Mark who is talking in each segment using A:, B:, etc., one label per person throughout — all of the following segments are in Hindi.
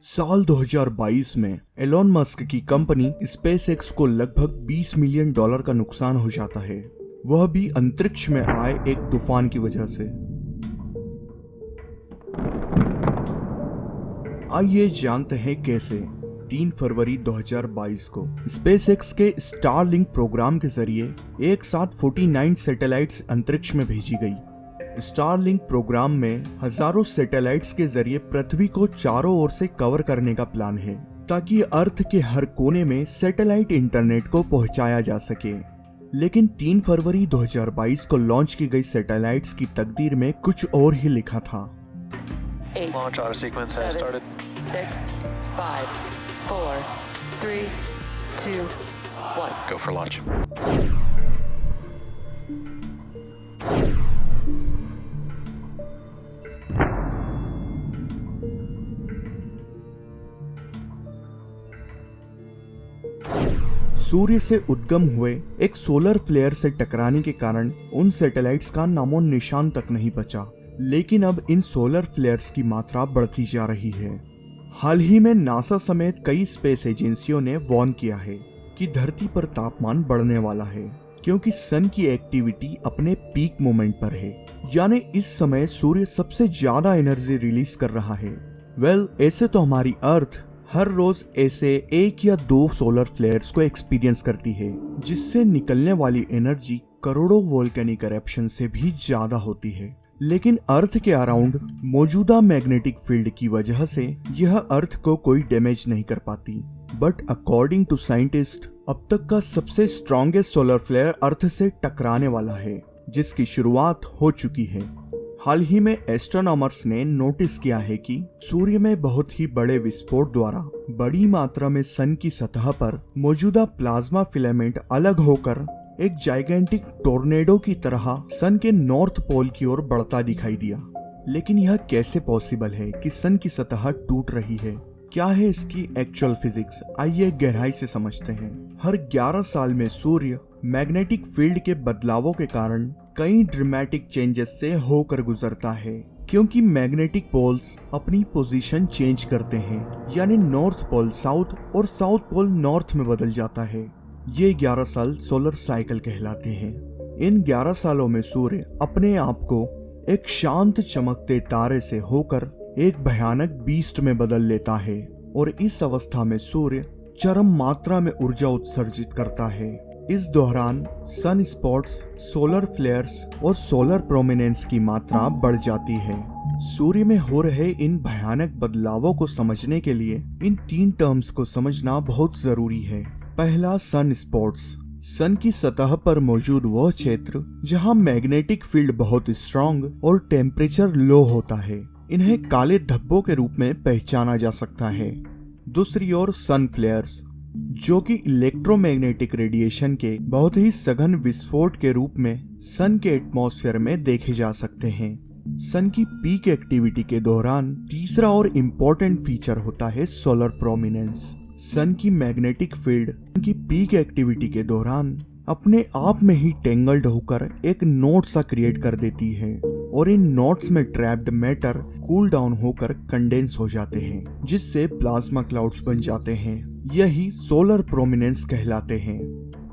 A: साल 2022 में एलोन मस्क की कंपनी स्पेसएक्स को लगभग $20 मिलियन का नुकसान हो जाता है, वह भी अंतरिक्ष में आए एक तूफान की वजह से। आइए जानते हैं कैसे। 3 फरवरी 2022 को स्पेसएक्स के स्टारलिंक प्रोग्राम के जरिए एक साथ 49 सैटेलाइट्स अंतरिक्ष में भेजी गई। स्टारलिंक प्रोग्राम में हजारों सैटेलाइट्स के जरिए पृथ्वी को चारों ओर से कवर करने का प्लान है, ताकि अर्थ के हर कोने में सैटेलाइट इंटरनेट को पहुंचाया जा सके। लेकिन 3 फरवरी 2022 को लॉन्च की गई सैटेलाइट्स की तकदीर में कुछ और ही लिखा था।
B: 8,
C: Launch auto sequence has
B: 7,
C: started.
B: 6, 5, 4, 3, 2, 1.
C: Go for launch.
A: सूर्य से उद्गम हुए एक सोलर फ्लेयर से टकराने के कारण उन सैटेलाइट्स का नामो निशान तक नहीं बचा। लेकिन अब इन सोलर फ्लेयर्स की मात्रा बढ़ती जा रही है। हाल ही में नासा समेत कई स्पेस एजेंसियों ने वार्न किया है कि धरती पर तापमान बढ़ने वाला है, क्योंकि सन की एक्टिविटी अपने पीक मोमेंट पर है। यानी इस समय सूर्य सबसे ज्यादा एनर्जी रिलीज कर रहा है। ऐसे तो हमारी अर्थ हर रोज ऐसे 1 या 2 सोलर फ्लेयर्स को एक्सपीरियंस करती है, जिससे निकलने वाली एनर्जी करोड़ों वोल्केनिक एरप्शन से भी ज्यादा होती है। लेकिन अर्थ के अराउंड मौजूदा मैग्नेटिक फील्ड की वजह से यह अर्थ को कोई डैमेज नहीं कर पाती। बट अकॉर्डिंग टू साइंटिस्ट, अब तक का सबसे स्ट्रॉन्गेस्ट सोलर फ्लेयर अर्थ से टकराने वाला है, जिसकी शुरुआत हो चुकी है। हाल ही में एस्ट्रोनॉमर्स ने नोटिस किया है कि सूर्य में बहुत ही बड़े विस्फोट द्वारा बड़ी मात्रा में सन की सतह पर मौजूदा प्लाज्मा फिलामेंट अलग होकर एक जाइगेंटिक टोर्नेडो की तरह सन के नॉर्थ पोल की ओर बढ़ता दिखाई दिया। लेकिन यह कैसे पॉसिबल है कि सन की सतह टूट रही है? क्या है इसकी एक्चुअल फिजिक्स? आइए गहराई से समझते हैं। हर 11 साल में सूर्य मैग्नेटिक फील्ड के बदलावों के कारण कई ड्रामेटिक चेंजेस से होकर गुजरता है, क्योंकि मैग्नेटिक पोल्स अपनी पोजीशन चेंज करते हैं। यानी नॉर्थ पोल साउथ और साउथ पोल नॉर्थ में बदल जाता है। ये 11 साल सोलर साइकिल कहलाते हैं। इन 11 सालों में सूर्य अपने आप को एक शांत चमकते तारे से होकर एक भयानक बीस्ट में बदल लेता है, और इस अवस्था में सूर्य चरम मात्रा में ऊर्जा उत्सर्जित करता है। इस दौरान सन स्पॉट्स, सोलर फ्लेयर्स और सोलर प्रोमिनेंस की मात्रा बढ़ जाती है। सूर्य में हो रहे इन भयानक बदलावों को समझने के लिए इन 3 टर्म्स को समझना बहुत जरूरी है। पहला, सन स्पॉट्स। सन की सतह पर मौजूद वह क्षेत्र जहां मैग्नेटिक फील्ड बहुत स्ट्रॉन्ग और टेम्परेचर लो होता है। इन्हें काले धब्बों के रूप में पहचाना जा सकता है। दूसरी ओर सन फ्लेयर्स, जो कि इलेक्ट्रोमैग्नेटिक रेडिएशन के बहुत ही सघन विस्फोट के रूप में सन के एटमॉस्फेयर में देखे जा सकते हैं। सन की पीक एक्टिविटी के दौरान तीसरा और इम्पोर्टेंट फीचर होता है सोलर प्रोमिनेंस। सन की मैग्नेटिक फील्ड की पीक एक्टिविटी के दौरान अपने आप में ही टेंगल्ड होकर एक नोट सा क्रिएट कर देती है, और इन नोट्स में ट्रैप्ड मैटर कूल डाउन होकर कंडेंस हो जाते हैं, जिससे प्लाज्मा क्लाउड्स बन जाते हैं। यही सोलर प्रोमिनेंस कहलाते हैं।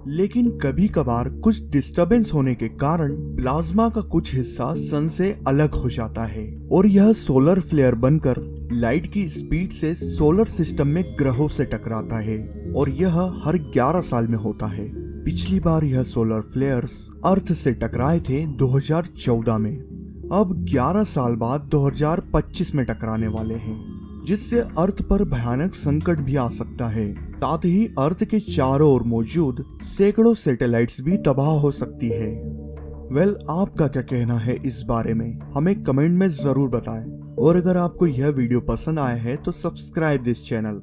A: लेकिन कभी कभार कुछ डिस्टरबेंस होने के कारण प्लाज्मा का कुछ हिस्सा सन से अलग हो जाता है, और यह सोलर फ्लेयर बनकर लाइट की स्पीड से सोलर सिस्टम में ग्रहों से टकराता है, और यह हर 11 साल में होता है। पिछली बार यह सोलर फ्लेयर्स अर्थ से टकराए थे 2014 में। अब 11 साल बाद 2025 में टकराने वाले हैं, जिससे अर्थ पर भयानक संकट भी आ सकता है। साथ ही अर्थ के चारों ओर मौजूद सैकड़ों सैटेलाइट्स भी तबाह हो सकती है। आपका क्या कहना है इस बारे में? हमें कमेंट में जरूर बताएं। और अगर आपको यह वीडियो पसंद आया है तो सब्सक्राइब दिस चैनल।